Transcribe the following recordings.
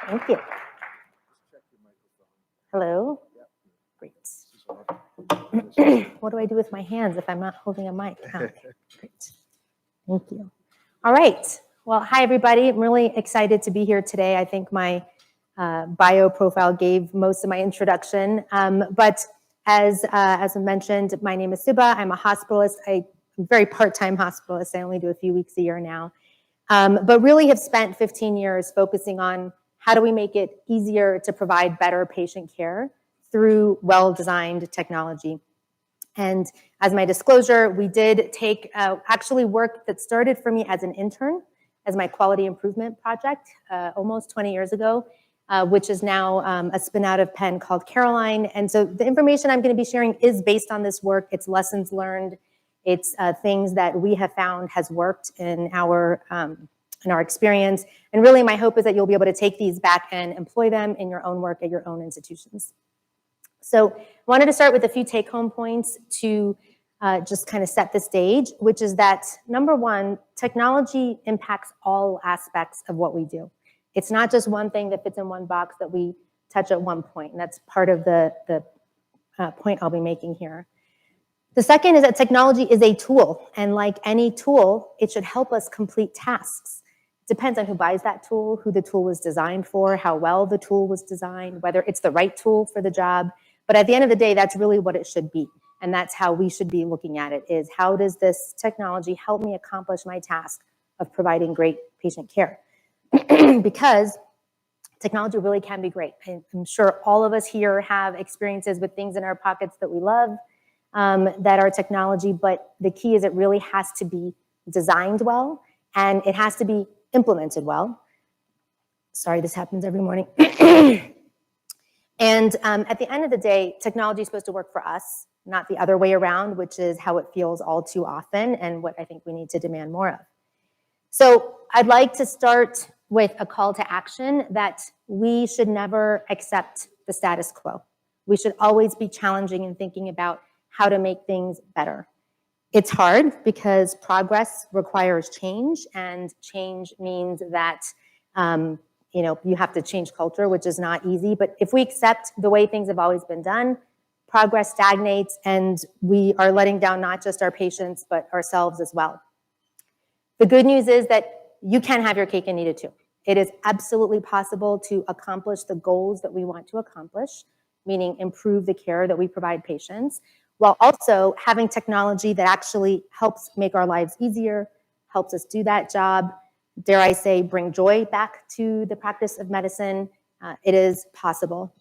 Thank you. Hello? Great. What do I do with my hands if I'm not holding a mic? Oh, okay. Great. Thank you. All right. Well, hi, everybody. I'm really excited to be here today. I think my bio profile gave most of my introduction. But as I mentioned, my name is Subha. I'm a hospitalist. I'm a very part-time hospitalist. I only do a few weeks a year now. But really have spent 15 years focusing on how do we make it easier to provide better patient care through well-designed technology. And as my disclosure, we did take actually work that started for me as an intern, as my quality improvement project almost 20 years ago, which is now a spin out of Penn called CareAlign. And so the information I'm going to be sharing is based on this work. It's lessons learned. It's things that we have found has worked in our experience. And really my hope is that you'll be able to take these back and employ them in your own work at your own institutions. So I wanted to start with a few take-home points to just kind of set the stage, which is that, number one, technology impacts all aspects of what we do. It's not just one thing that fits in one box that we touch at one point, and that's part of the point I'll be making here. The second is that technology is a tool, and like any tool, it should help us complete tasks. It depends on who buys that tool, who the tool was designed for, how well the tool was designed, whether it's the right tool for the job. But at the end of the day, that's really what it should be. And that's how we should be looking at it, is how does this technology help me accomplish my task of providing great patient care? Because technology really can be great. I'm sure all of us here have experiences with things in our pockets that we love that are technology, but the key is it really has to be designed well, and it has to be implemented well. Sorry, this happens every morning. And at the end of the day, technology is supposed to work for us, not the other way around, which is how it feels all too often and what I think we need to demand more of. So I'd like to start with a call to action that we should never accept the status quo. We should always be challenging and thinking about how to make things better. It's hard because progress requires change, and change means that you have to change culture, which is not easy. But if we accept the way things have always been done, progress stagnates, and we are letting down not just our patients, but ourselves as well. The good news is that you can have your cake and eat it too. It is absolutely possible to accomplish the goals that we want to accomplish, meaning improve the care that we provide patients, while also having technology that actually helps make our lives easier, helps us do that job, dare I say, bring joy back to the practice of medicine. It is possible.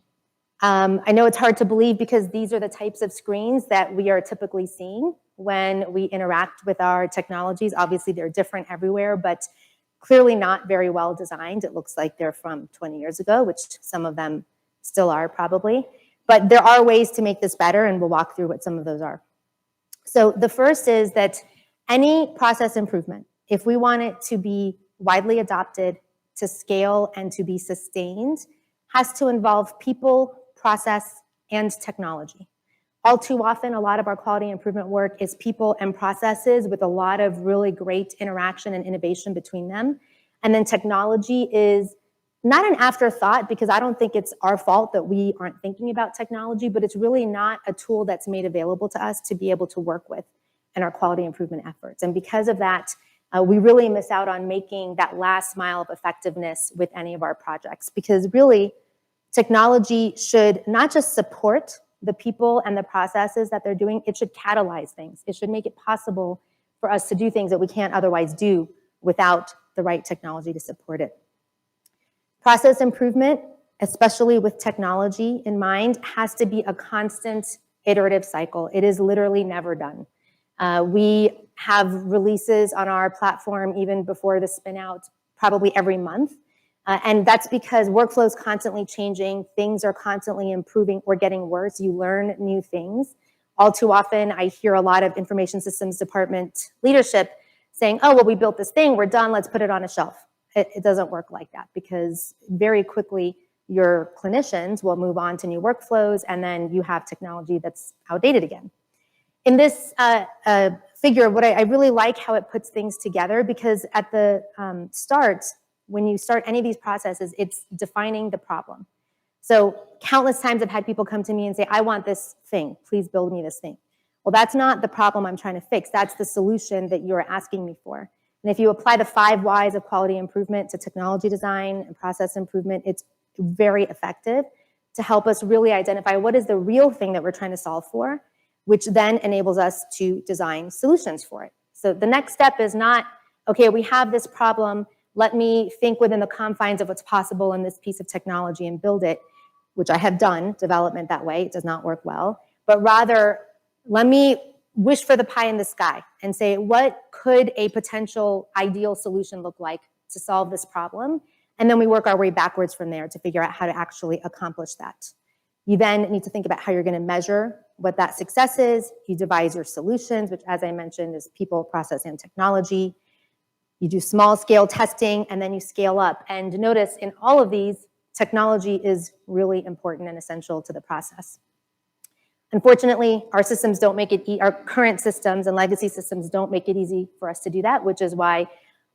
I know it's hard to believe because these are the types of screens that we are typically seeing when we interact with our technologies. Obviously, they're different everywhere, but clearly not very well designed. It looks like they're from 20 years ago, which some of them still are probably. But there are ways to make this better, and we'll walk through what some of those are. So the first is that any process improvement, if we want it to be widely adopted, to scale, and to be sustained, has to involve people, process, and technology. All too often, a lot of our quality improvement work is people and processes with a lot of really great interaction and innovation between them. And then technology is not an afterthought, because I don't think it's our fault that we aren't thinking about technology, but it's really not a tool that's made available to us to be able to work with in our quality improvement efforts. And because of that, we really miss out on making that last mile of effectiveness with any of our projects, because really technology should not just support the people and the processes that they're doing, it should catalyze things. It should make it possible for us to do things that we can't otherwise do without the right technology to support it. Process improvement, especially with technology in mind, has to be a constant iterative cycle. It is literally never done. We have releases on our platform even before the spin out, probably every month. And that's because workflow is constantly changing. Things are constantly improving or getting worse. You learn new things. All too often, I hear a lot of information systems department leadership saying, oh, well, we built this thing, we're done, let's put it on a shelf. It doesn't work like that, because very quickly your clinicians will move on to new workflows, and then you have technology that's outdated again. In this figure, what I really like how it puts things together, because at the start, when you start any of these processes, it's defining the problem. So countless times I've had people come to me and say, I want this thing, please build me this thing. Well, that's not the problem I'm trying to fix. That's the solution that you're asking me for. And if you apply the 5 whys of quality improvement to technology design and process improvement, it's very effective to help us really identify what is the real thing that we're trying to solve for, which then enables us to design solutions for it. So the next step is not, okay, we have this problem, let me think within the confines of what's possible in this piece of technology and build it, which I have done development that way. It does not work well. But rather, let me wish for the pie in the sky and say, what could a potential ideal solution look like to solve this problem? And then we work our way backwards from there to figure out how to actually accomplish that. You then need to think about how you're going to measure what that success is. You devise your solutions, which, as I mentioned, is people, process, and technology. You do small-scale testing, and then you scale up. And notice in all of these, technology is really important and essential to the process. Unfortunately, our systems don't make it, our current systems and legacy systems don't make it easy for us to do that, which is why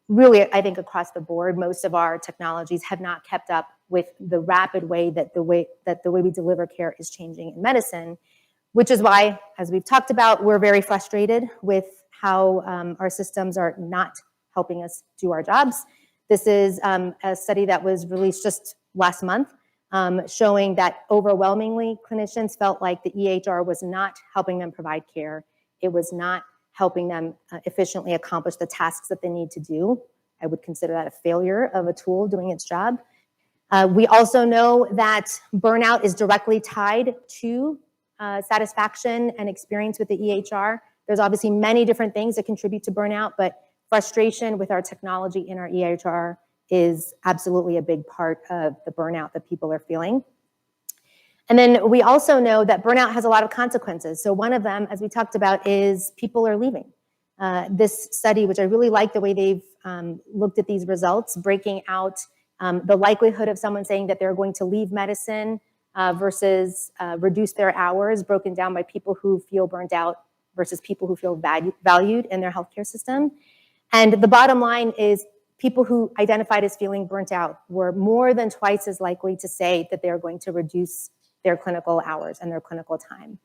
really, I think across the board, most of our technologies have not kept up with the rapid way that the way we deliver care is changing in medicine, which is why, as we've talked about, we're very frustrated with how our systems are not helping us do our jobs. This is a study that was released just last month, showing that overwhelmingly clinicians felt like the EHR was not helping them provide care. It was not helping them efficiently accomplish the tasks that they need to do. I would consider that a failure of a tool doing its job. We also know that burnout is directly tied to satisfaction and experience with the EHR. There's obviously many different things that contribute to burnout, but frustration with our technology in our EHR is absolutely a big part of the burnout that people are feeling. And then we also know that burnout has a lot of consequences. So one of them, as we talked about, is people are leaving. This study, which I really like the way they've looked at these results, breaking out the likelihood of someone saying that they're going to leave medicine versus reduce their hours, broken down by people who feel burnt out versus people who feel valued in their healthcare system. And the bottom line is people who identified as feeling burnt out were more than twice as likely to say that they're going to reduce their clinical hours and their clinical time.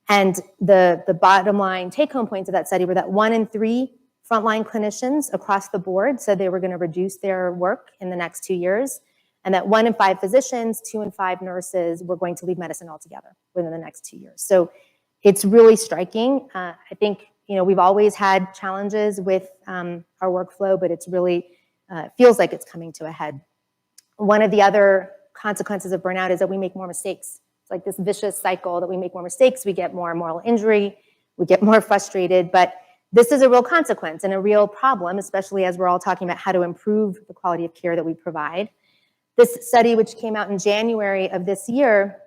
And the bottom line take-home points of that study were that 1 in 3 frontline clinicians across the board said they were going to reduce their work in the next 2 years, and that 1 in 5 physicians, 2 in 5 nurses were going to leave medicine altogether within the next 2 years. So it's really striking. I think we've always had challenges with our workflow, but it's really feels like it's coming to a head. One of the other consequences of burnout is that we make more mistakes. It's like this vicious cycle that we make more mistakes, we get more moral injury, we get more frustrated, but this is a real consequence and a real problem, especially as we're all talking about how to improve the quality of care that we provide. This study, which came out in January of this year,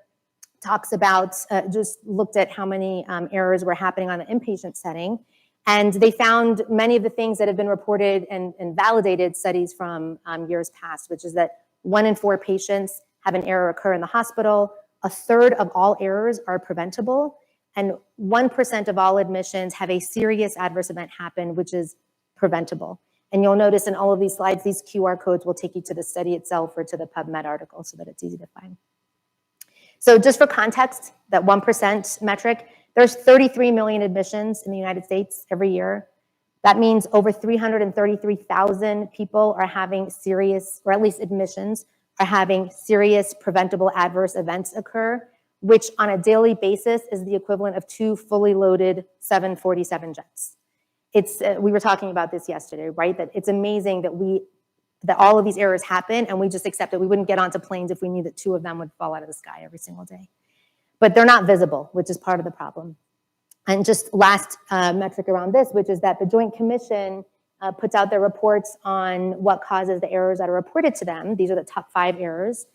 talks about, just looked at how many errors were happening on the inpatient setting. And they found many of the things that have been reported and validated studies from years past, which is that 1 in 4 patients have an error occur in the hospital. 1/3 of all errors are preventable. And 1% of all admissions have a serious adverse event happen, which is preventable. And you'll notice in all of these slides, these QR codes will take you to the study itself or to the PubMed article so that it's easy to find. So just for context, that 1% metric, there's 33 million admissions in the United States every year. That means over 333,000 people are having serious, or at least admissions, are having serious preventable adverse events occur, which on a daily basis is the equivalent of 2 fully loaded 747 jets. We were talking about this yesterday, right? That it's amazing that all of these errors happen and we just accept it. We wouldn't get onto planes if we knew that 2 of them would fall out of the sky every single day. But they're not visible, which is part of the problem. And just last metric around this, which is that the Joint Commission puts out their reports on what causes the errors that are reported to them. These are the top 5 errors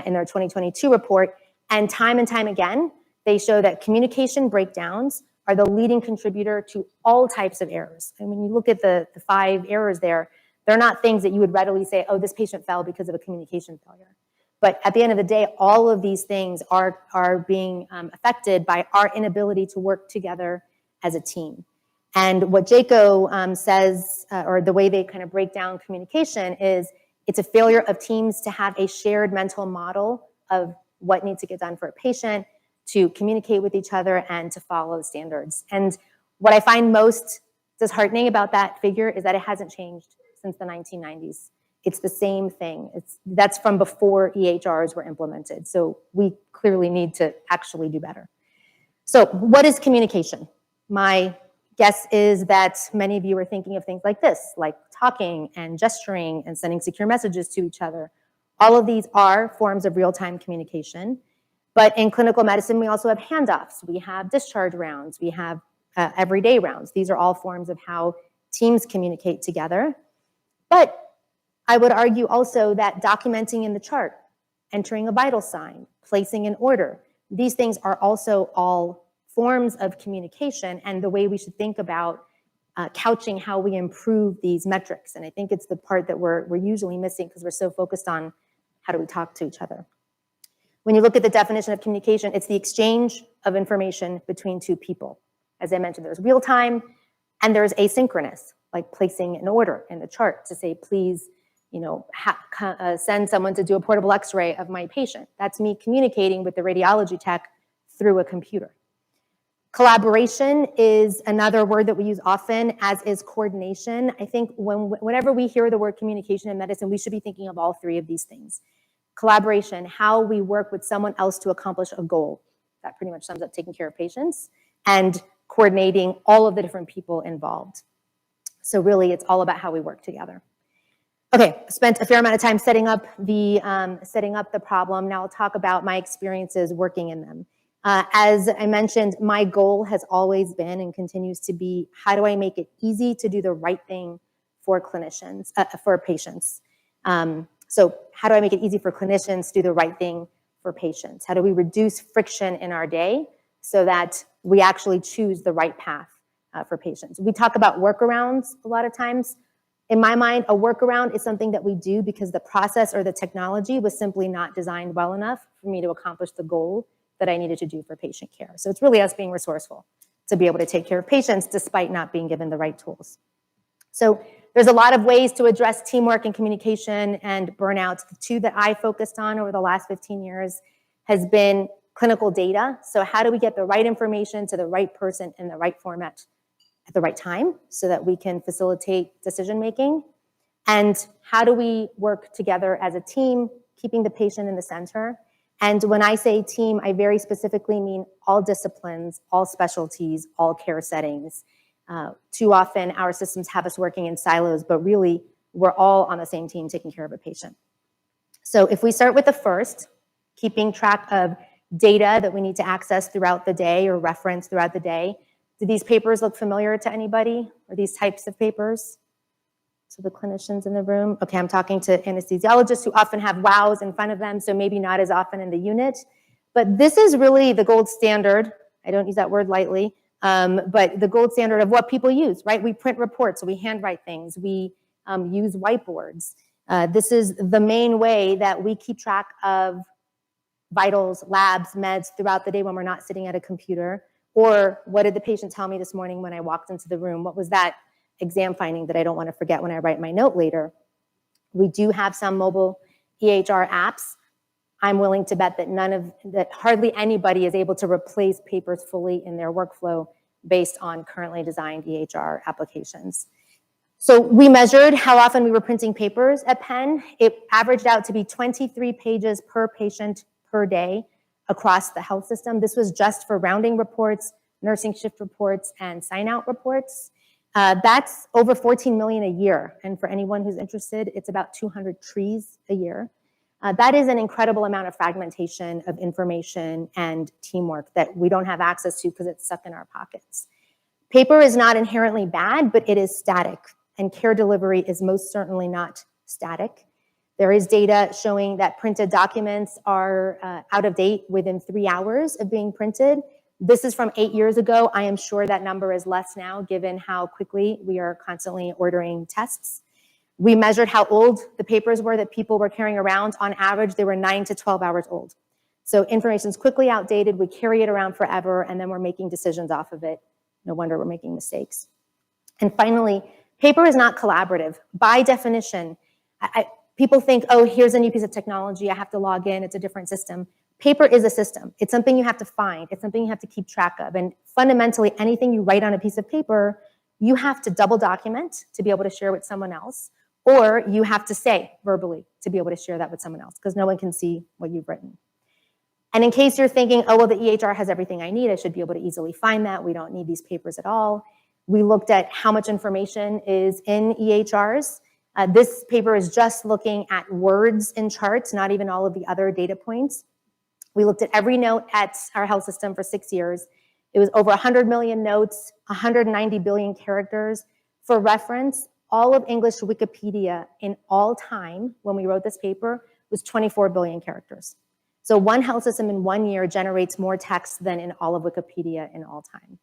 in their 2022 report. And time again, they show that communication breakdowns are the leading contributor to all types of errors. And when you look at the 5 errors there, they're not things that you would readily say, oh, this patient fell because of a communication failure. But at the end of the day, all of these things are being affected by our inability to work together as a team. And what JACO says, or the way they kind of break down communication is It's a failure of teams to have a shared mental model of what needs to get done for a patient, to communicate with each other, and to follow standards. And what I find most disheartening about that figure is that it hasn't changed since the 1990s. It's the same thing. That's from before EHRs were implemented. So we clearly need to actually do better. So what is communication? My guess is that many of you are thinking of things like this, like talking and gesturing and sending secure messages to each other. All of these are forms of real-time communication. But in clinical medicine, we also have handoffs. We have discharge rounds. We have everyday rounds. These are all forms of how teams communicate together. But I would argue also that documenting in the chart, entering a vital sign, placing an order, these things are also all forms of communication and the way we should think about couching how we improve these metrics. And I think it's the part that we're usually missing because we're so focused on how do we talk to each other. When you look at the definition of communication, it's the exchange of information between two people. As I mentioned, there's real time and there's asynchronous, like placing an order in the chart to say, please, send someone to do a portable x-ray of my patient. That's me communicating with the radiology tech through a computer. Collaboration is another word that we use often, as is coordination. I think whenever we hear the word communication in medicine, we should be thinking of all three of these things. Collaboration, how we work with someone else to accomplish a goal. That pretty much sums up taking care of patients, and coordinating all of the different people involved. So really, it's all about how we work together. Okay, spent a fair amount of time setting up the problem. Now I'll talk about my experiences working in them. As I mentioned, my goal has always been and continues to be, how do I make it easy to do the right thing for clinicians, for patients? So how do I make it easy for clinicians to do the right thing for patients? How do we reduce friction in our day so that we actually choose the right path for patients? We talk about workarounds a lot of times. In my mind, a workaround is something that we do because the process or the technology was simply not designed well enough for me to accomplish the goal that I needed to do for patient care. So it's really us being resourceful to be able to take care of patients despite not being given the right tools. So there's a lot of ways to address teamwork and communication and burnout. The two that I focused on over the last 15 years has been clinical data. So how do we get the right information to the right person in the right format at the right time so that we can facilitate decision-making? And how do we work together as a team, keeping the patient in the center? And when I say team, I very specifically mean all disciplines, all specialties, all care settings. Too often, our systems have us working in silos, but really, we're all on the same team taking care of a patient. So if we start with the first, keeping track of data that we need to access throughout the day or reference throughout the day. Do these papers look familiar to anybody, or these types of papers? To the clinicians in the room? Okay, I'm talking to anesthesiologists who often have wows in front of them, so maybe not as often in the unit. But this is really the gold standard. I don't use that word lightly, but the gold standard of what people use, right? We print reports, so we handwrite things. We use whiteboards. This is the main way that we keep track of vitals, labs, meds throughout the day when we're not sitting at a computer. Or what did the patient tell me this morning when I walked into the room? What was that exam finding that I don't want to forget when I write my note later? We do have some mobile EHR apps. I'm willing to bet that hardly anybody is able to replace papers fully in their workflow based on currently designed EHR applications. So we measured how often we were printing papers at Penn. It averaged out to be 23 pages per patient per day across the health system. This was just for rounding reports, nursing shift reports, and sign-out reports. That's over 14 million a year. And for anyone who's interested, it's about 200 trees a year. That is an incredible amount of fragmentation of information and teamwork that we don't have access to because it's stuck in our pockets. Paper is not inherently bad, but it is static. And care delivery is most certainly not static. There is data showing that printed documents are out of date within 3 hours of being printed. This is from 8 years ago. I am sure that number is less now, given how quickly we are constantly ordering tests. We measured how old the papers were that people were carrying around. On average, they were 9 to 12 hours old. So information is quickly outdated. We carry it around forever, and then we're making decisions off of it. No wonder we're making mistakes. And finally, paper is not collaborative. By definition, people think, oh, here's a new piece of technology, I have to log in, it's a different system. Paper is a system. It's something you have to find. It's something you have to keep track of. And fundamentally, anything you write on a piece of paper, you have to double document to be able to share with someone else, or you have to say verbally to be able to share that with someone else, because no one can see what you've written. And in case you're thinking, oh, well, the EHR has everything I need, I should be able to easily find that, we don't need these papers at all. We looked at how much information is in EHRs. This paper is just looking at words in charts, not even all of the other data points. We looked at every note at our health system for 6 years. It was over 100 million notes, 190 billion characters. For reference, all of English Wikipedia in all time, when we wrote this paper, was 24 billion characters. So one health system in 1 year generates more text than in all of Wikipedia in all time,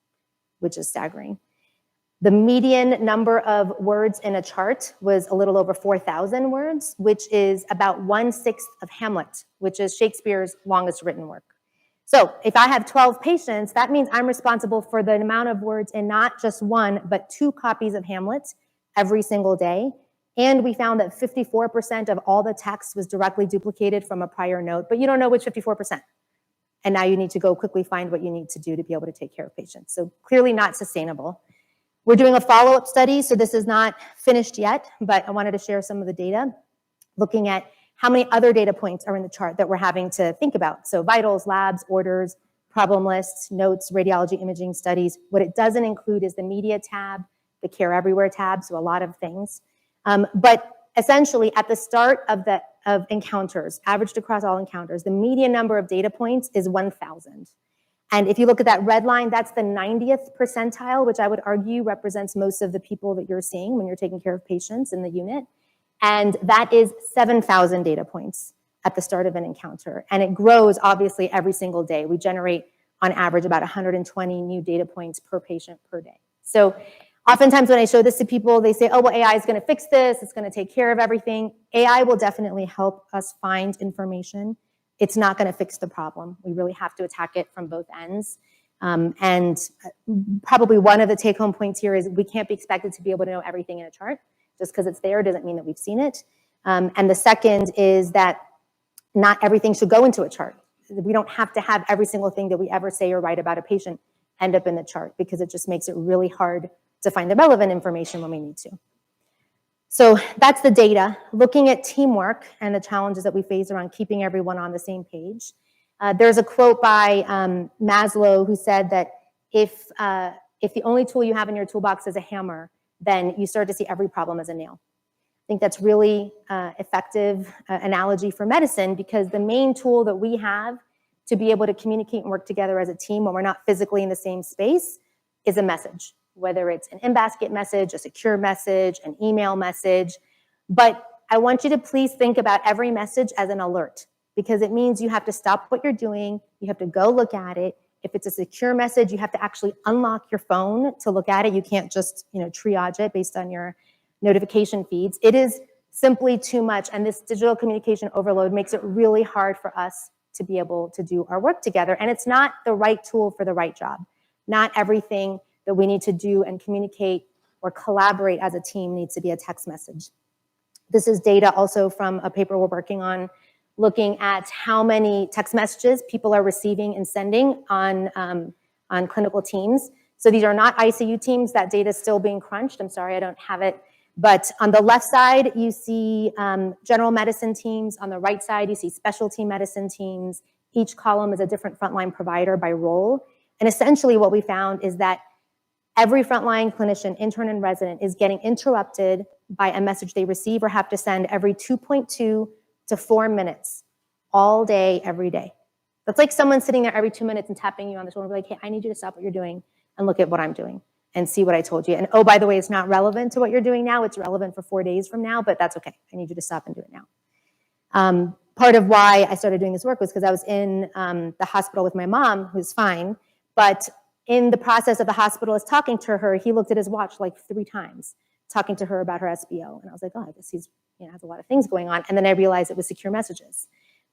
which is staggering. The median number of words in a chart was a little over 4,000 words, which is about 1/6 of Hamlet, which is Shakespeare's longest written work. So if I have 12 patients, that means I'm responsible for the amount of words in not just one, but 2 copies of Hamlet every single day. And we found that 54% of all the text was directly duplicated from a prior note, but you don't know which 54%. And now you need to go quickly find what you need to do to be able to take care of patients. So clearly not sustainable. We're doing a follow-up study, so this is not finished yet, but I wanted to share some of the data, looking at how many other data points are in the chart that we're having to think about. So vitals, labs, orders, problem lists, notes, radiology imaging studies. What it doesn't include is the media tab, the Care Everywhere tab, so a lot of things. But essentially, at the start of encounters, averaged across all encounters, the median number of data points is 1,000. And if you look at that red line, that's the 90th percentile, which I would argue represents most of the people that you're seeing when you're taking care of patients in the unit. And that is 7,000 data points at the start of an encounter. And it grows, obviously, every single day. We generate, on average, about 120 new data points per patient per day. So oftentimes when I show this to people, they say, oh, well, AI is going to fix this. It's going to take care of everything. AI will definitely help us find information. It's not going to fix the problem. We really have to attack it from both ends. And probably one of the take-home points here is we can't be expected to be able to know everything in a chart. Just because it's there doesn't mean that we've seen it. And the second is that not everything should go into a chart. We don't have to have every single thing that we ever say or write about a patient end up in the chart, because it just makes it really hard to find the relevant information when we need to. So that's the data. Looking at teamwork and the challenges that we face around keeping everyone on the same page. There's a quote by Maslow who said that if the only tool you have in your toolbox is a hammer, then you start to see every problem as a nail. I think that's really effective analogy for medicine, because the main tool that we have to be able to communicate and work together as a team when we're not physically in the same space is a message. Whether it's an in-basket message, a secure message, an email message. But I want you to please think about every message as an alert, because it means you have to stop what you're doing, you have to go look at it. If it's a secure message, you have to actually unlock your phone to look at it. You can't just, triage it based on your notification feeds. It is simply too much, and this digital communication overload makes it really hard for us to be able to do our work together. And it's not the right tool for the right job. Not everything that we need to do and communicate or collaborate as a team needs to be a text message. This is data also from a paper we're working on, looking at how many text messages people are receiving and sending on clinical teams. So these are not ICU teams. That data is still being crunched. I'm sorry, I don't have it. But on the left side, you see general medicine teams. On the right side, you see specialty medicine teams. Each column is a different frontline provider by role. And essentially what we found is that every frontline clinician, intern, and resident is getting interrupted by a message they receive or have to send every 2.2 to 4 minutes, all day, every day. That's like someone sitting there every 2 minutes and tapping you on the shoulder, like, hey, I need you to stop what you're doing and look at what I'm doing and see what I told you. And oh, by the way, it's not relevant to what you're doing now. It's relevant for 4 days from now, but that's okay. I need you to stop and do it now. Part of why I started doing this work was because I was in the hospital with my mom, who's fine, but in the process of the hospitalist talking to her, he looked at his watch like 3 times, talking to her about her SBO. And I was like, oh, I guess he's has a lot of things going on. And then I realized it was secure messages.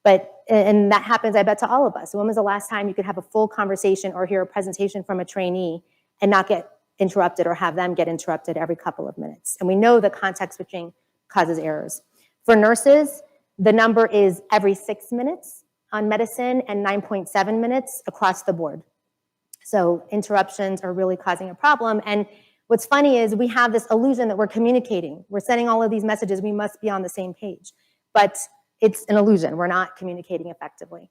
And that happens, I bet, to all of us. When was the last time you could have a full conversation or hear a presentation from a trainee and not get interrupted or have them get interrupted every couple of minutes? And we know that context switching causes errors. For nurses, the number is every 6 minutes on medicine and 9.7 minutes across the board. So interruptions are really causing a problem. And what's funny is we have this illusion that we're communicating. We're sending all of these messages. We must be on the same page. But it's an illusion. We're not communicating effectively.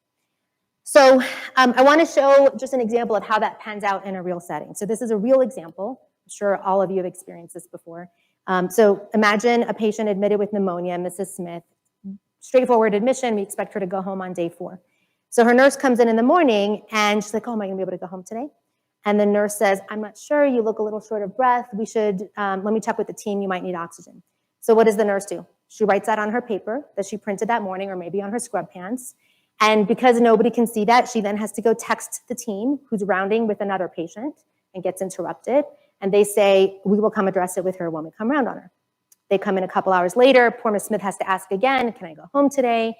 So I want to show just an example of how that pans out in a real setting. So this is a real example. I'm sure all of you have experienced this before. So imagine a patient admitted with pneumonia, Mrs. Smith. Straightforward admission. We expect her to go home on day 4. So her nurse comes in the morning, and she's like, oh, am I going to be able to go home today? And the nurse says, I'm not sure. You look a little short of breath. We should, let me check with the team. You might need oxygen. So what does the nurse do? She writes that on her paper that she printed that morning, or maybe on her scrub pants. And because nobody can see that, she then has to go text the team who's rounding with another patient and gets interrupted. And they say, we will come address it with her when we come round on her. They come in a couple hours later. Poor Ms. Smith has to ask again, can I go home today?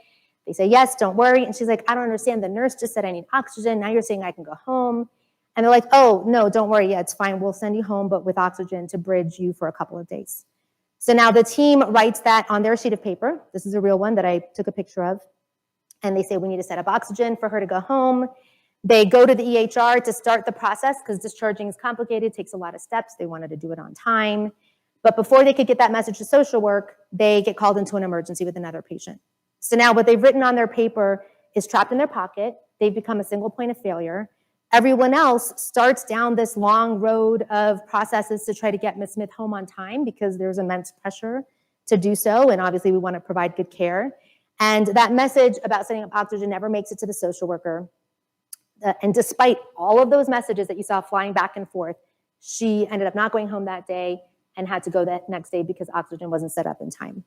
They say, yes, don't worry. And she's like, I don't understand. The nurse just said I need oxygen. Now you're saying I can go home. And they're like, oh, no, don't worry. Yeah, it's fine. We'll send you home, but with oxygen to bridge you for a couple of days. So now the team writes that on their sheet of paper. This is a real one that I took a picture of. And they say, we need to set up oxygen for her to go home. They go to the EHR to start the process because discharging is complicated, takes a lot of steps. They wanted to do it on time. But before they could get that message to social work, they get called into an emergency with another patient. So now what they've written on their paper is trapped in their pocket. They've become a single point of failure. Everyone else starts down this long road of processes to try to get Ms. Smith home on time because there's immense pressure to do so. And obviously we want to provide good care. And that message about setting up oxygen never makes it to the social worker. And despite all of those messages that you saw flying back and forth, she ended up not going home that day and had to go that next day because oxygen wasn't set up in time.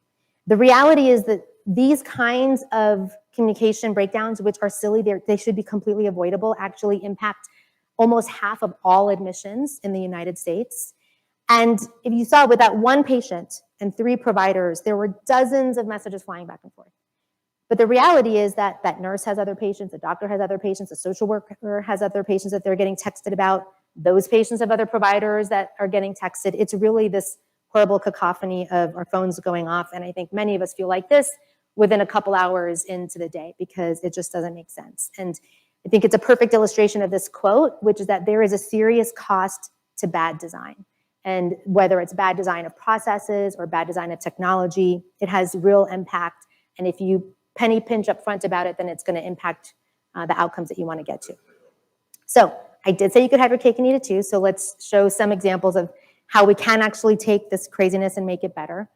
The reality is that these kinds of communication breakdowns, which are silly, they should be completely avoidable, actually impact almost half of all admissions in the United States. And if you saw with that one patient and 3 providers, there were dozens of messages flying back and forth. But the reality is that that nurse has other patients, a doctor has other patients, a social worker has other patients that they're getting texted about. Those patients have other providers that are getting texted. It's really this horrible cacophony of our phones going off. And I think many of us feel like this within a couple hours into the day because it just doesn't make sense. And I think it's a perfect illustration of this quote, which is that there is a serious cost to bad design. And whether it's bad design of processes or bad design of technology, it has real impact. And if you penny pinch up front about it, then it's going to impact the outcomes that you want to get to. So I did say you could have your cake and eat it too. So let's show some examples of how we can actually take this craziness and make it better.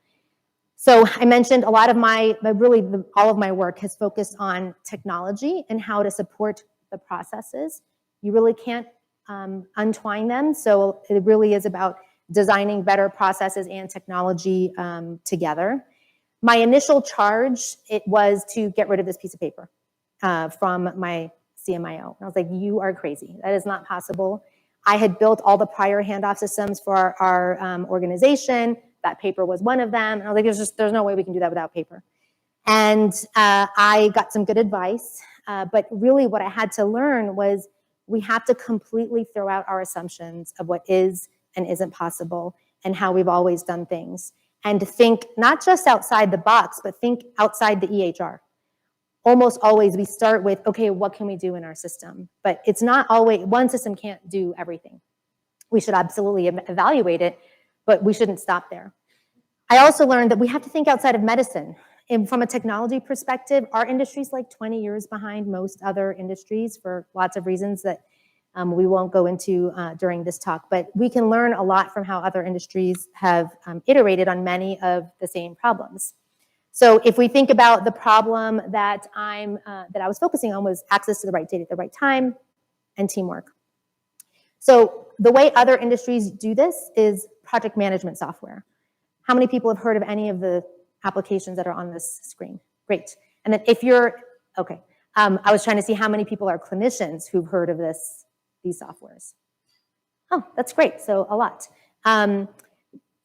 So I mentioned a lot of all of my work has focused on technology and how to support the processes. You really can't untwine them. So it really is about designing better processes and technology together. My initial charge, it was to get rid of this piece of paper from my CMIO. And I was like, you are crazy. That is not possible. I had built all the prior handoff systems for our organization. That paper was one of them. And I was like, there's no way we can do that without paper. And I got some good advice. But really what I had to learn was we have to completely throw out our assumptions of what is and isn't possible and how we've always done things. And think not just outside the box, but think outside the EHR. Almost always we start with, okay, what can we do in our system? But it's not always, one system can't do everything. We should absolutely evaluate it, but we shouldn't stop there. I also learned that we have to think outside of medicine. And from a technology perspective, our industry is like 20 years behind most other industries for lots of reasons that we won't go into during this talk, but we can learn a lot from how other industries have iterated on many of the same problems. So if we think about the problem that I was focusing on was access to the right data at the right time and teamwork. So the way other industries do this is project management software. How many people have heard of any of the applications that are on this screen? Great. And then if you're, okay, I was trying to see how many people are clinicians who've heard of these softwares. Oh, that's great, so a lot.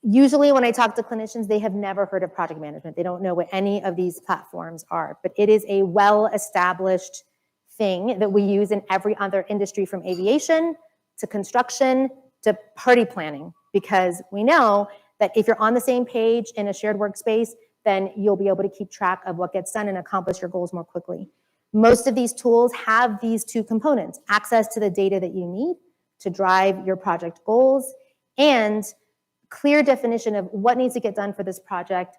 Usually when I talk to clinicians, they have never heard of project management. They don't know what any of these platforms are, but it is a well-established thing that we use in every other industry from aviation to construction to party planning, because we know that if you're on the same page in a shared workspace, then you'll be able to keep track of what gets done and accomplish your goals more quickly. Most of these tools have these two components: access to the data that you need to drive your project goals, and clear definition of what needs to get done for this project,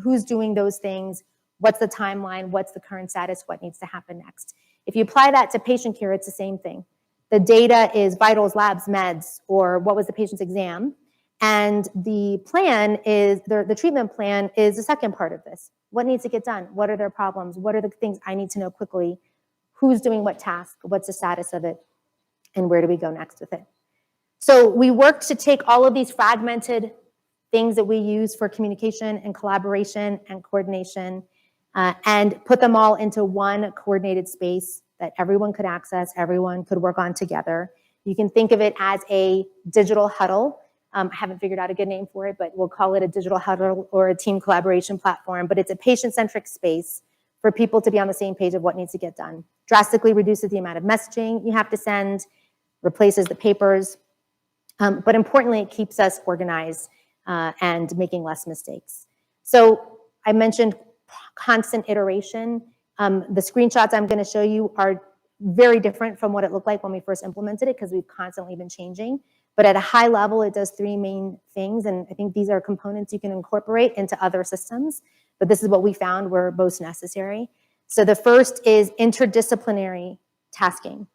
who's doing those things, what's the timeline, what's the current status, what needs to happen next. If you apply that to patient care, it's the same thing. The data is vitals, labs, meds, or what was the patient's exam. And the plan is, the treatment plan is the second part of this. What needs to get done? What are their problems? What are the things I need to know quickly? Who's doing what task? What's the status of it? And where do we go next with it? So we worked to take all of these fragmented things that we use for communication and collaboration and coordination and put them all into one coordinated space that everyone could access, everyone could work on together. You can think of it as a digital huddle. I haven't figured out a good name for it, but we'll call it a digital huddle or a team collaboration platform. But it's a patient-centric space for people to be on the same page of what needs to get done. Drastically reduces the amount of messaging you have to send, replaces the papers. But importantly, it keeps us organized and making less mistakes. So I mentioned constant iteration. The screenshots I'm going to show you are very different from what it looked like when we first implemented it, because we've constantly been changing. But at a high level, it does three main things, and I think these are components you can incorporate into other systems, but this is what we found were most necessary. So the first is interdisciplinary tasking.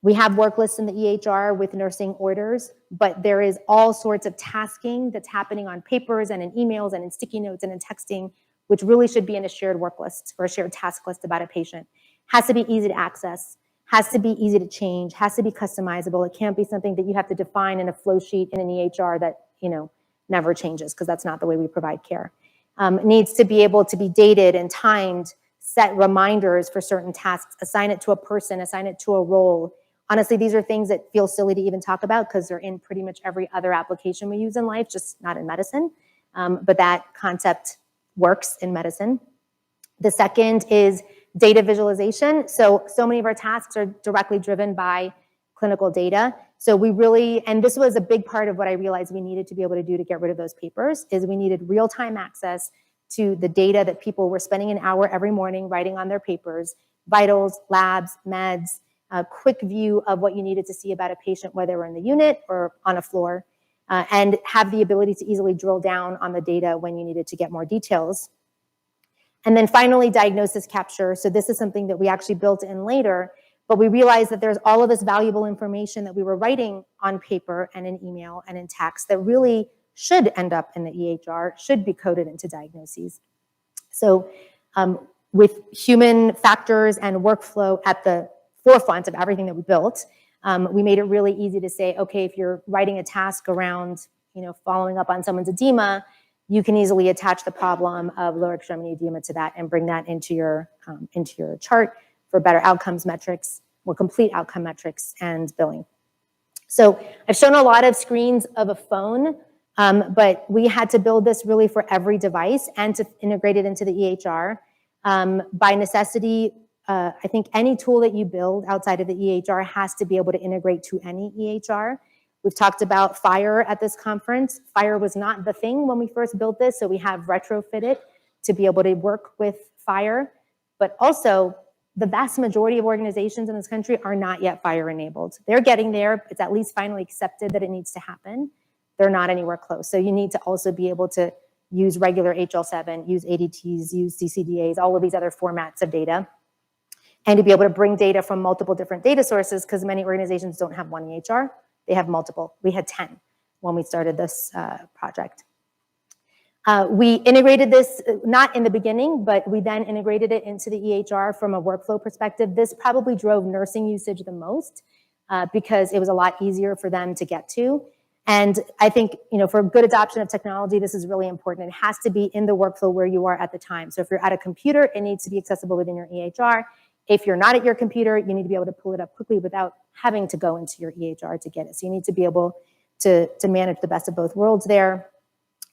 We have work lists in the EHR with nursing orders, but there is all sorts of tasking that's happening on papers and in emails and in sticky notes and in texting, which really should be in a shared work list or a shared task list about a patient. Has to be easy to access, has to be easy to change, has to be customizable. It can't be something that you have to define in a flow sheet in an EHR that, never changes, because that's not the way we provide care. It needs to be able to be dated and timed, set reminders for certain tasks, assign it to a person, assign it to a role. Honestly, these are things that feel silly to even talk about because they're in pretty much every other application we use in life, just not in medicine. But that concept works in medicine. The second is data visualization. So many of our tasks are directly driven by clinical data. So we really, and this was a big part of what I realized we needed to be able to do to get rid of those papers, is we needed real-time access to the data that people were spending an hour every morning writing on their papers, vitals, labs, meds, a quick view of what you needed to see about a patient, whether we're in the unit or on a floor, and have the ability to easily drill down on the data when you needed to get more details. And then finally, diagnosis capture. So this is something that we actually built in later, but we realized that there's all of this valuable information that we were writing on paper and in email and in text that really should end up in the EHR, should be coded into diagnoses. So with human factors and workflow at the forefront of everything that we built, we made it really easy to say, okay, if you're writing a task around, following up on someone's edema, you can easily attach the problem of lower extremity edema to that and bring that into your chart for better outcomes metrics, more complete outcome metrics, and billing. So I've shown a lot of screens of a phone, but we had to build this really for every device and to integrate it into the EHR. By necessity, I think any tool that you build outside of the EHR has to be able to integrate to any EHR. We've talked about FHIR at this conference. FHIR was not the thing when we first built this, so we have retrofitted to be able to work with FHIR. But also, the vast majority of organizations in this country are not yet FHIR enabled. They're getting there. It's at least finally accepted that it needs to happen. They're not anywhere close. So you need to also be able to use regular HL7, use ADTs, use CCDAs, all of these other formats of data, and to be able to bring data from multiple different data sources, because many organizations don't have one EHR. They have multiple. We had 10 when we started this project. We integrated this, not in the beginning, but we then integrated it into the EHR from a workflow perspective. This probably drove nursing usage the most because it was a lot easier for them to get to. And I think, for good adoption of technology, this is really important. It has to be in the workflow where you are at the time. So if you're at a computer, it needs to be accessible within your EHR. If you're not at your computer, you need to be able to pull it up quickly without having to go into your EHR to get it. So you need to be able to manage the best of both worlds there.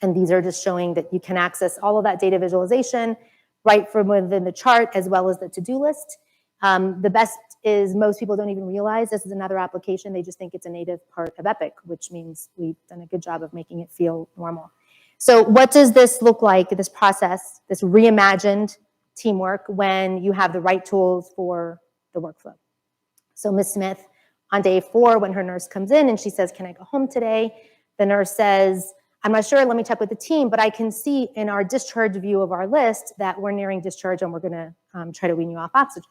And these are just showing that you can access all of that data visualization right from within the chart as well as the to-do list. The best is most people don't even realize this is another application. They just think it's a native part of Epic, which means we've done a good job of making it feel normal. So what does this look like, this process, this reimagined teamwork, when you have the right tools for the workflow? So Ms. Smith, on day 4, when her nurse comes in and she says, can I go home today? The nurse says, I'm not sure, let me check with the team, but I can see in our discharge view of our list that we're nearing discharge and we're gonna try to wean you off oxygen.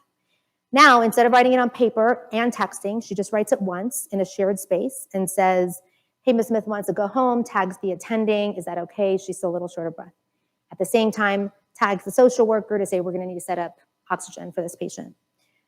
Now, instead of writing it on paper and texting, she just writes it once in a shared space and says, hey, Ms. Smith wants to go home, tags the attending, is that okay? She's still a little short of breath. At the same time, tags the social worker to say, we're gonna need to set up oxygen for this patient.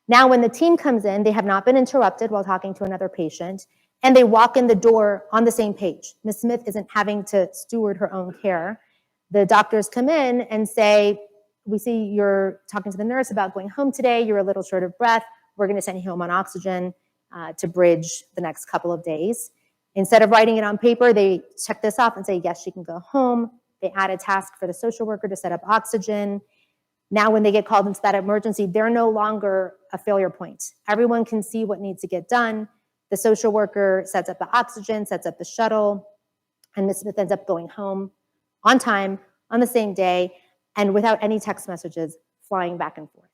Now, when the team comes in, they have not been interrupted while talking to another patient, and they walk in the door on the same page. Ms. Smith isn't having to steward her own care. The doctors come in and say, we see you're talking to the nurse about going home today, you're a little short of breath, we're gonna send you home on oxygen to bridge the next couple of days. Instead of writing it on paper, they check this off and say, yes, she can go home. They add a task for the social worker to set up oxygen. Now, when they get called into that emergency, they're no longer a failure point. Everyone can see what needs to get done. The social worker sets up the oxygen, sets up the shuttle, and Ms. Smith ends up going home on time, on the same day, and without any text messages flying back and forth.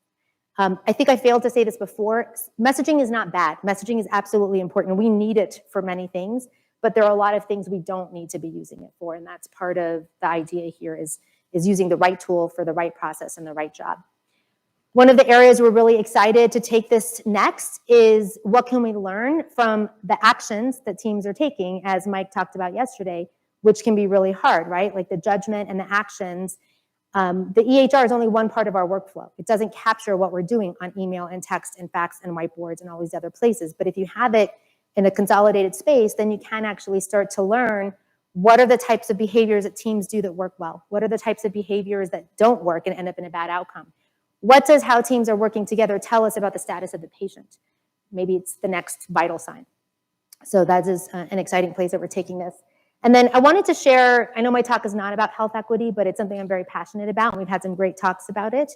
I think I failed to say this before. Messaging is not bad. Messaging is absolutely important. We need it for many things, but there are a lot of things we don't need to be using it for, and that's part of the idea here is using the right tool for the right process and the right job. One of the areas we're really excited to take this next is what can we learn from the actions that teams are taking, as Mike talked about yesterday, which can be really hard, right? Like the judgment and the actions. The EHR is only one part of our workflow. It doesn't capture what we're doing on email and text and fax and whiteboards and all these other places. But if you have it in a consolidated space, then you can actually start to learn what are the types of behaviors that teams do that work well? What are the types of behaviors that don't work and end up in a bad outcome? What does how teams are working together tell us about the status of the patient? Maybe it's the next vital sign. So that is an exciting place that we're taking this. And then I wanted to share, I know my talk is not about health equity, but it's something I'm very passionate about, and we've had some great talks about it.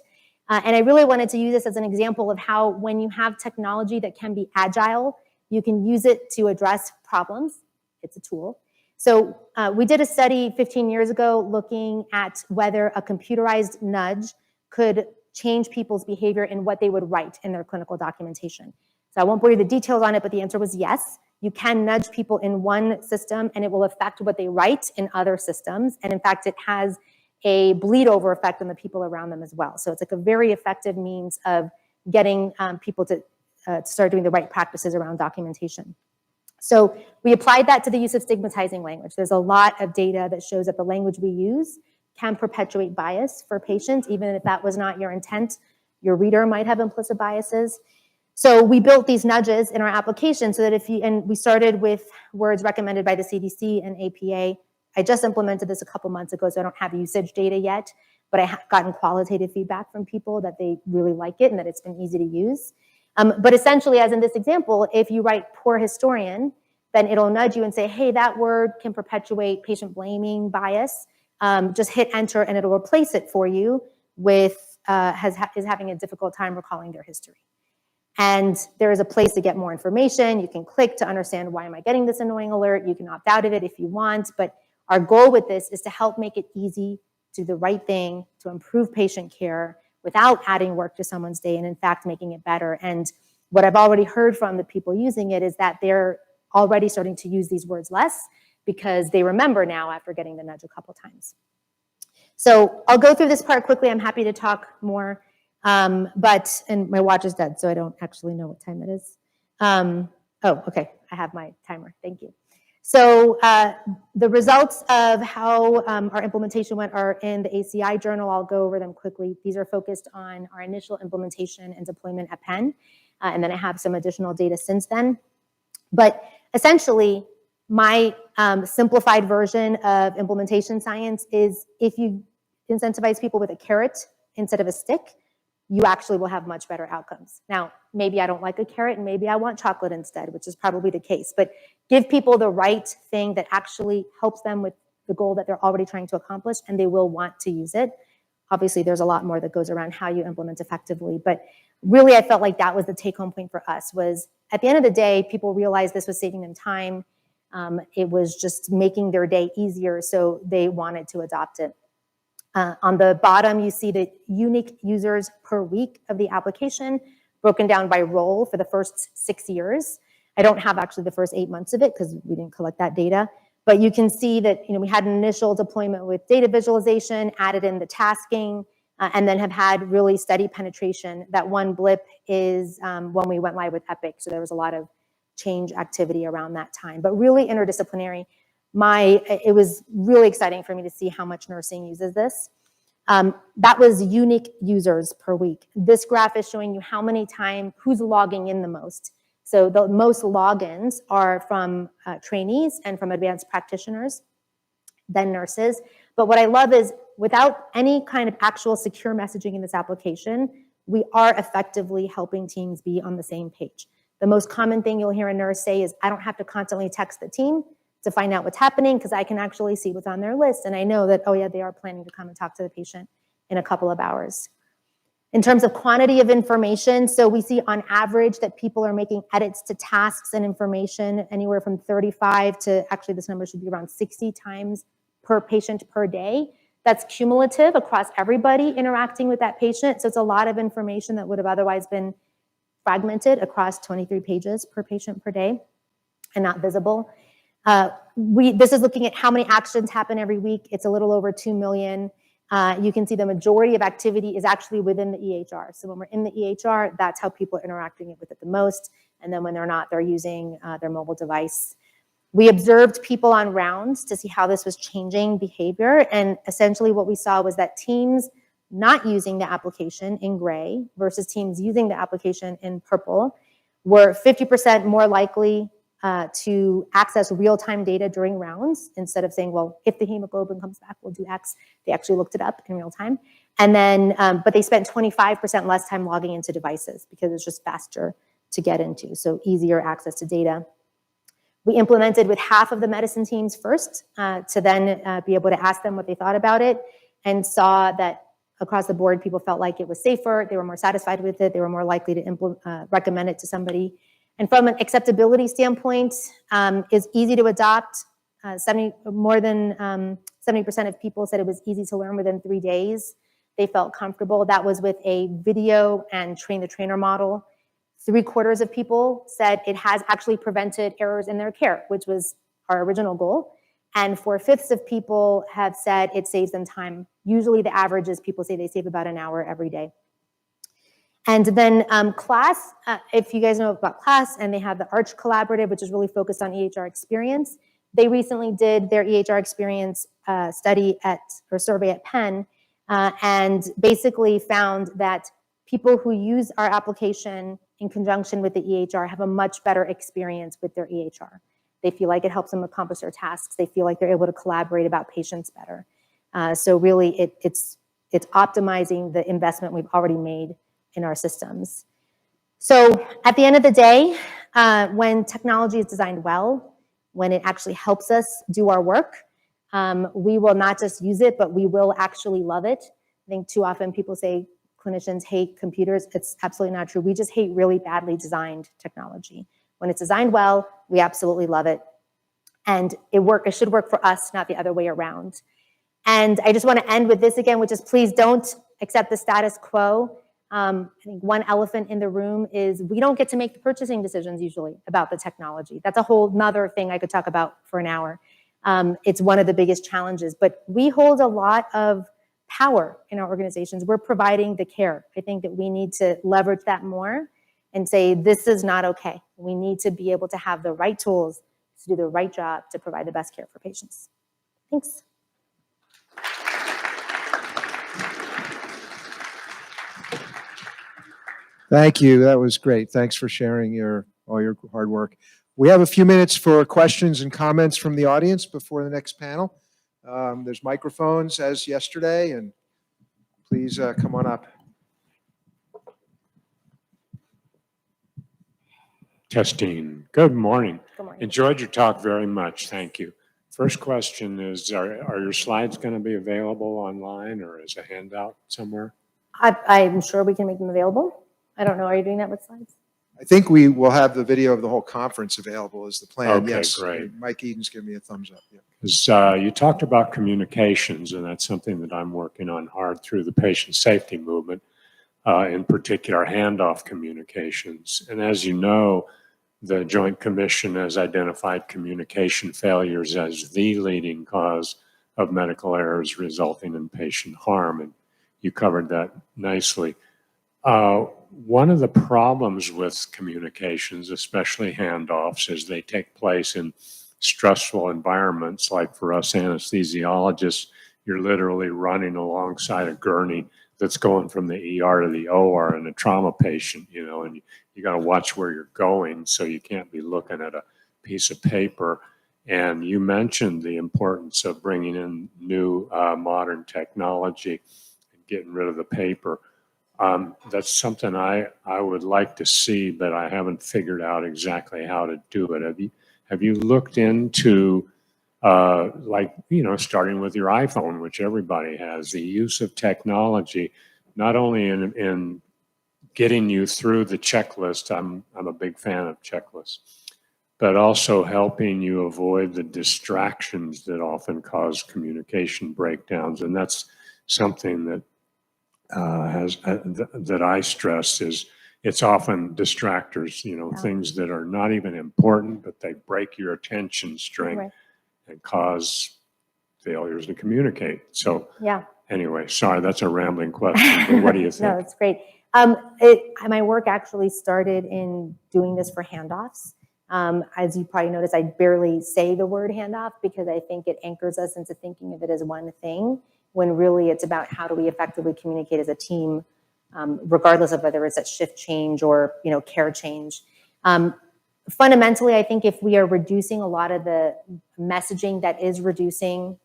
And I really wanted to use this as an example of how when you have technology that can be agile, you can use it to address problems. It's a tool. So we did a study 15 years ago looking at whether a computerized nudge could change people's behavior in what they would write in their clinical documentation. So I won't bore you the details on it, but the answer was yes. You can nudge people in one system and it will affect what they write in other systems. And in fact, it has a bleed over effect on the people around them as well. So it's like a very effective means of getting people to start doing the right practices around documentation. So we applied that to the use of stigmatizing language. There's a lot of data that shows that the language we use can perpetuate bias for patients, even if that was not your intent. Your reader might have implicit biases. So we built these nudges in our application so that and we started with words recommended by the CDC and APA. I just implemented this a couple months ago, so I don't have usage data yet, but I have gotten qualitative feedback from people that they really like it and that it's been easy to use. But essentially, as in this example, if you write poor historian, then it'll nudge you and say, hey, that word can perpetuate patient blaming bias. Just hit enter and it'll replace it for you with is having a difficult time recalling their history. And there is a place to get more information. You can click to understand why am I getting this annoying alert. You can opt out of it if you want. But our goal with this is to help make it easy to do the right thing, to improve patient care without adding work to someone's day and in fact making it better. And what I've already heard from the people using it is that they're already starting to use these words less because they remember now after getting the nudge a couple times. So I'll go through this part quickly. I'm happy to talk more. And my watch is dead, so I don't actually know what time it is. Oh, okay, I have my timer, thank you. So the results of how our implementation went are in the ACI journal. I'll go over them quickly. These are focused on our initial implementation and deployment at Penn, and then I have some additional data since then. But essentially, my simplified version of implementation science is if you incentivize people with a carrot instead of a stick, you actually will have much better outcomes. Now, maybe I don't like a carrot and maybe I want chocolate instead, which is probably the case, but give people the right thing that actually helps them with the goal that they're already trying to accomplish and they will want to use it. Obviously, there's a lot more that goes around how you implement effectively, but really I felt like that was the take-home point for us was at the end of the day, people realized this was saving them time. It was just making their day easier, so they wanted to adopt it. On the bottom, you see the unique users per week of the application, broken down by role for the first 6 years. I don't have actually the first 8 months of it because we didn't collect that data. But you can see that we had an initial deployment with data visualization, added in the tasking, and then have had really steady penetration. That one blip is when we went live with Epic, so there was a lot of change activity around that time. But really interdisciplinary. It was really exciting for me to see how much nursing uses this. That was unique users per week. This graph is showing you how many times, who's logging in the most. So the most logins are from trainees and from advanced practitioners, then nurses. But what I love is without any kind of actual secure messaging in this application, we are effectively helping teams be on the same page. The most common thing you'll hear a nurse say is, I don't have to constantly text the team to find out what's happening because I can actually see what's on their list. And I know that, oh yeah, they are planning to come and talk to the patient in a couple of hours. In terms of quantity of information, so we see on average that people are making edits to tasks and information anywhere from 35 to, actually this number should be around 60 times per patient per day. That's cumulative across everybody interacting with that patient. So it's a lot of information that would have otherwise been fragmented across 23 pages per patient per day and not visible. This is looking at how many actions happen every week. It's a little over 2 million. You can see the majority of activity is actually within the EHR. So when we're in the EHR, that's how people are interacting with it the most. And then when they're not, they're using their mobile device. We observed people on rounds to see how this was changing behavior. And essentially what we saw was that teams not using the application in gray versus teams using the application in purple were 50% more likely to access real-time data during rounds instead of saying, well, if the hemoglobin comes back, we'll do X. They actually looked it up in real time. And then, but they spent 25% less time logging into devices because it's just faster to get into, so easier access to data. We implemented with half of the medicine teams first to then be able to ask them what they thought about it, and saw that across the board, people felt like it was safer, they were more satisfied with it, they were more likely to recommend it to somebody. And from an acceptability standpoint, is easy to adopt. More than 70% of people said it was easy to learn within 3 days. They felt comfortable. That was with a video and train the trainer model. 3/4 of people said it has actually prevented errors in their care, which was our original goal. And 4/5 of people have said it saves them time. Usually the average is people say they save about an hour every day. And then CLASS, if you guys know about CLASS, and they have the ARCH Collaborative, which is really focused on EHR experience. They recently did their EHR experience survey at Penn, and basically found that people who use our application in conjunction with the EHR have a much better experience with their EHR. They feel like it helps them accomplish their tasks. They feel like they're able to collaborate about patients better. So really, it's optimizing the investment we've already made in our systems. So at the end of the day, when technology is designed well, when it actually helps us do our work, we will not just use it, but we will actually love it. I think too often people say clinicians hate computers. It's absolutely not true. We just hate really badly designed technology. When it's designed well, we absolutely love it. And it should work for us, not the other way around. And I just want to end with this again, which is please don't accept the status quo. I think one elephant in the room is we don't get to make the purchasing decisions usually about the technology. That's a whole nother thing I could talk about for an hour. It's one of the biggest challenges, but we hold a lot of power in our organizations. We're providing the care. I think that we need to leverage that more and say, this is not okay. We need to be able to have the right tools to do the right job to provide the best care for patients. Thanks. Thank you. That was great. Thanks for sharing all your hard work. We have a few minutes for questions and comments from the audience before the next panel. There's microphones as yesterday, and please come on up. Testing. Good morning. Good morning. Enjoyed your talk very much. Thank you. First question is, are your slides going to be available online or as a handout somewhere? I'm sure we can make them available. I don't know. Are you doing that with slides? I think we will have the video of the whole conference available is the plan. Okay, Yes. great. Mike Eden's giving me a thumbs up. Yeah. 'Cause, you talked about communications, and that's something that I'm working on hard through the patient safety movement, in particular handoff communications. And as you know, the Joint Commission has identified communication failures as the leading cause of medical errors resulting in patient harm, and you covered that nicely. One of the problems with communications, especially handoffs, is they take place in stressful environments. Like for us anesthesiologists, you're literally running alongside a gurney that's going from the ER to the OR in a trauma patient, and you got to watch where you're going, so you can't be looking at a piece of paper. And you mentioned the importance of bringing in new modern technology and getting rid of the paper. That's something I would like to see, but I haven't figured out exactly how to do it. Have you looked into, starting with your iPhone, which everybody has, the use of technology, not only in getting you through the checklist, I'm a big fan of checklists, but also helping you avoid the distractions that often cause communication breakdowns. And that's something that that I stress is it's often distractors, things that are not even important, but they break your attention string Right. and cause failures to communicate. So Yeah. anyway, sorry, that's a rambling question, but what do you think? No, it's great. My work actually started in doing this for handoffs. As you probably noticed, I barely say the word handoff because I think it anchors us into thinking of it as one thing, when really it's about how do we effectively communicate as a team, regardless of whether it's a shift change or care change. Fundamentally, I think if we are reducing a lot of the messaging that is reducing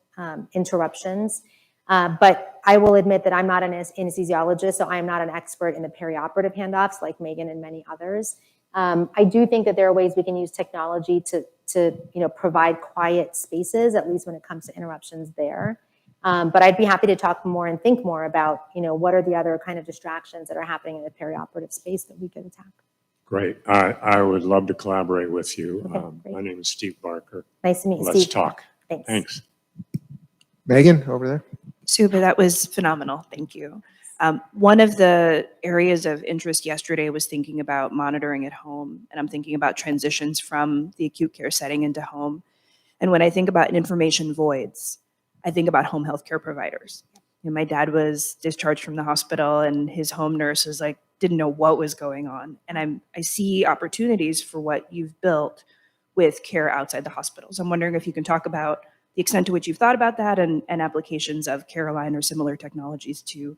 interruptions, but I will admit that I'm not an anesthesiologist, so I'm not an expert in the perioperative handoffs like Megan and many others. I do think that there are ways we can use technology to provide quiet spaces, at least when it comes to interruptions there. But I'd be happy to talk more and think more about, what are the other kind of distractions that are happening in the perioperative space that we could attack. Great. I would love to collaborate with you. Okay, My name is Steve Barker. Nice to meet you, Let's Steve. talk. Thanks. Thanks. Megan, over there. Subha, that was phenomenal. Thank you. One of the areas of interest yesterday was thinking about monitoring at home, and I'm thinking about transitions from the acute care setting into home. And when I think about information voids, I think about home healthcare providers. My dad was discharged from the hospital, and his home nurse was didn't know what was going on. And I see opportunities for what you've built with care outside the hospital. So I'm wondering if you can talk about the extent to which you've thought about that and applications of CareAlign or similar technologies to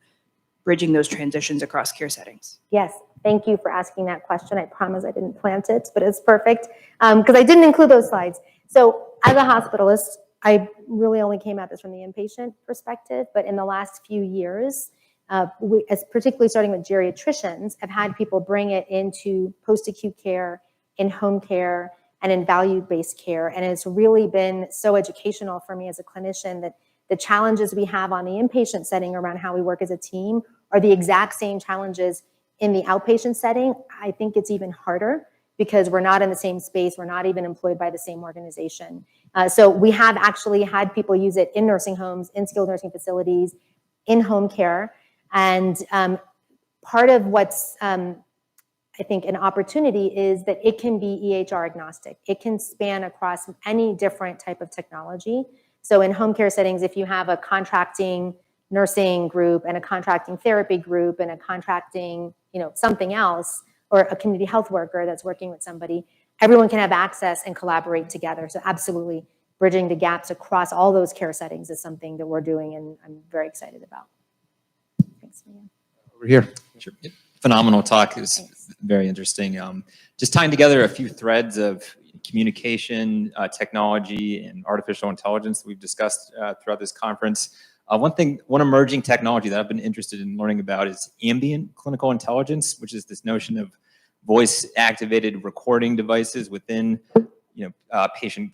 bridging those transitions across care settings. Yes, thank you for asking that question. I promise I didn't plant it, but it's perfect because I didn't include those slides. So as a hospitalist, I really only came at this from the inpatient perspective, but in the last few years, particularly starting with geriatricians, have had people bring it into post-acute care, in home care, and in value-based care. And it's really been so educational for me as a clinician that the challenges we have on the inpatient setting around how we work as a team are the exact same challenges in the outpatient setting. I think it's even harder because we're not in the same space. We're not even employed by the same organization. So we have actually had people use it in nursing homes, in skilled nursing facilities, in home care. And part of what's, I think, an opportunity is that it can be EHR agnostic. It can span across any different type of technology. So in home care settings, if you have a contracting nursing group and a contracting therapy group and a contracting, something else, or a community health worker that's working with somebody, everyone can have access and collaborate together. So absolutely, bridging the gaps across all those care settings is something that we're doing, and I'm very excited about. Thanks, Mia. Over here. Sure. Phenomenal talk. It was very interesting. Just tying together a few threads of communication, technology, and artificial intelligence that we've discussed throughout this conference. One emerging technology that I've been interested in learning about is ambient clinical intelligence, which is this notion of voice-activated recording devices within, patient,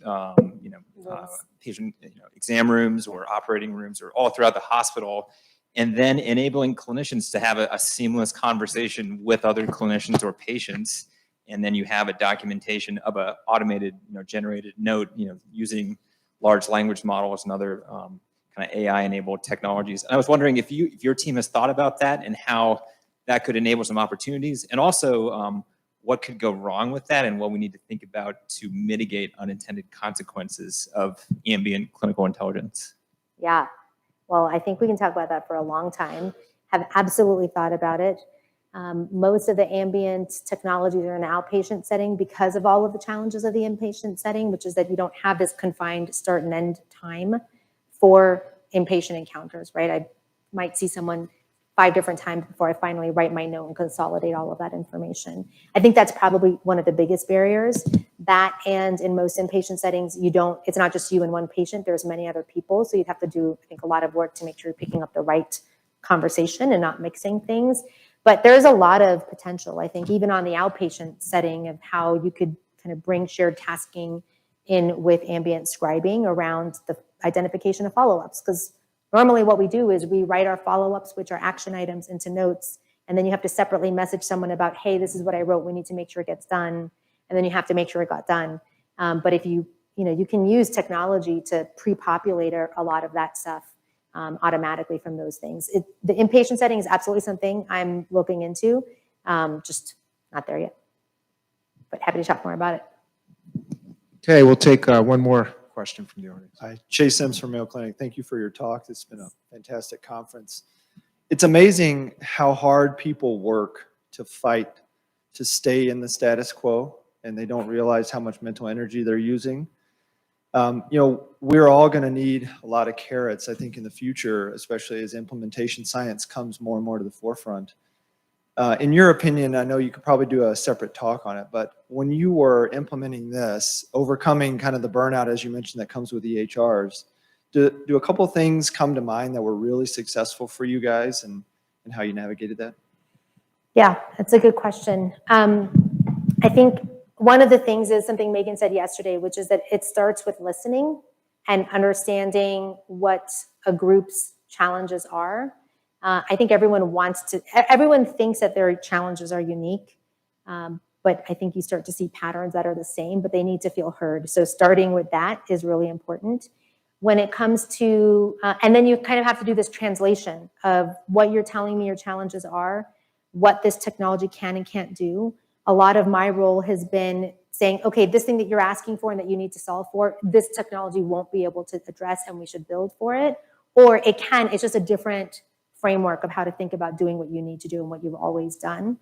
patient exam rooms or operating rooms or all throughout the hospital, and then enabling clinicians to have a seamless conversation with other clinicians or patients and then you have a documentation of a automated, generated note, using large language models and other kind of AI-enabled technologies. And I was wondering if your team has thought about that and how that could enable some opportunities, and also what could go wrong with that and what we need to think about to mitigate unintended consequences of ambient clinical intelligence. Yeah, well, I think we can talk about that for a long time. Have absolutely thought about it. Most of the ambient technologies are in an outpatient setting because of all of the challenges of the inpatient setting, which is that you don't have this confined start and end time for inpatient encounters, right? I might see someone 5 different times before I finally write my note and consolidate all of that information. I think that's probably one of the biggest barriers. That, and in most inpatient settings, it's not just you and one patient, there's many other people. So you'd have to do, I think, a lot of work to make sure you're picking up the right conversation and not mixing things. But there's a lot of potential, I think, even on the outpatient setting, of how you could kind of bring shared tasking in with ambient scribing around the identification of follow-ups. Because normally what we do is we write our follow-ups, which are action items, into notes, and then you have to separately message someone about, hey, this is what I wrote, we need to make sure it gets done, and then you have to make sure it got done. But if you can use technology to pre-populate a lot of that stuff automatically from those things. The inpatient setting is absolutely something I'm looking into, just not there yet, but happy to talk more about it. Okay, we'll take one more question from the audience. Hi, Chase Sims from Mayo Clinic. Thank you for your talk. It's been a fantastic conference. It's amazing how hard people work to fight to stay in the status quo, and they don't realize how much mental energy they're using. We're all going to need a lot of carrots, I think, in the future, especially as implementation science comes more and more to the forefront. In your opinion, I know you could probably do a separate talk on it, but when you were implementing this, overcoming kind of the burnout, as you mentioned, that comes with EHRs, do a couple things come to mind that were really successful for you guys, and how you navigated that? Yeah, that's a good question. I think one of the things is something Megan said yesterday, which is that it starts with listening and understanding what a group's challenges are. I think everyone thinks that their challenges are unique, but I think you start to see patterns that are the same, but they need to feel heard. So starting with that is really important. When it comes to, and then you kind of have to do this translation of what you're telling me your challenges are, what this technology can and can't do. A lot of my role has been saying, okay, this thing that you're asking for and that you need to solve for, this technology won't be able to address and we should build for it. Or it can, it's just a different framework of how to think about doing what you need to do and what you've always done.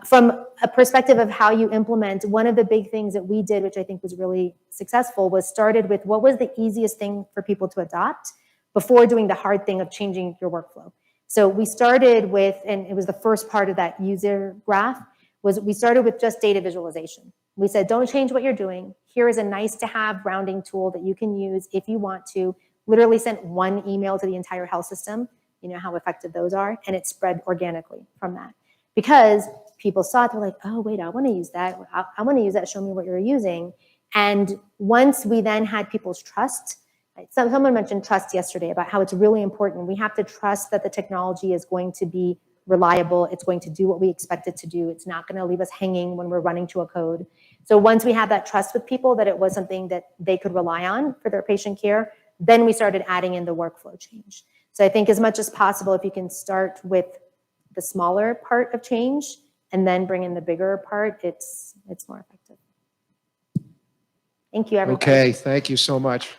From a perspective of how you implement, one of the big things that we did, which I think was really successful, was started with what was the easiest thing for people to adopt before doing the hard thing of changing your workflow. So we started with, and it was the first part of that user graph, was we started with just data visualization. We said, don't change what you're doing. Here is a nice to have rounding tool that you can use if you want to. Literally sent one email to the entire health system. You know how effective those are, and it spread organically from that. Because people saw it, they're like, oh, wait, I want to use that. I want to use that, show me what you're using. And once we then had people's trust, right? Someone mentioned trust yesterday about how it's really important. We have to trust that the technology is going to be reliable. It's going to do what we expect it to do. It's not going to leave us hanging when we're running to a code. So once we had that trust with people that it was something that they could rely on for their patient care, then we started adding in the workflow change. So I think as much as possible, if you can start with the smaller part of change and then bring in the bigger part, it's more effective. Thank you, everybody. Okay, thank you so much.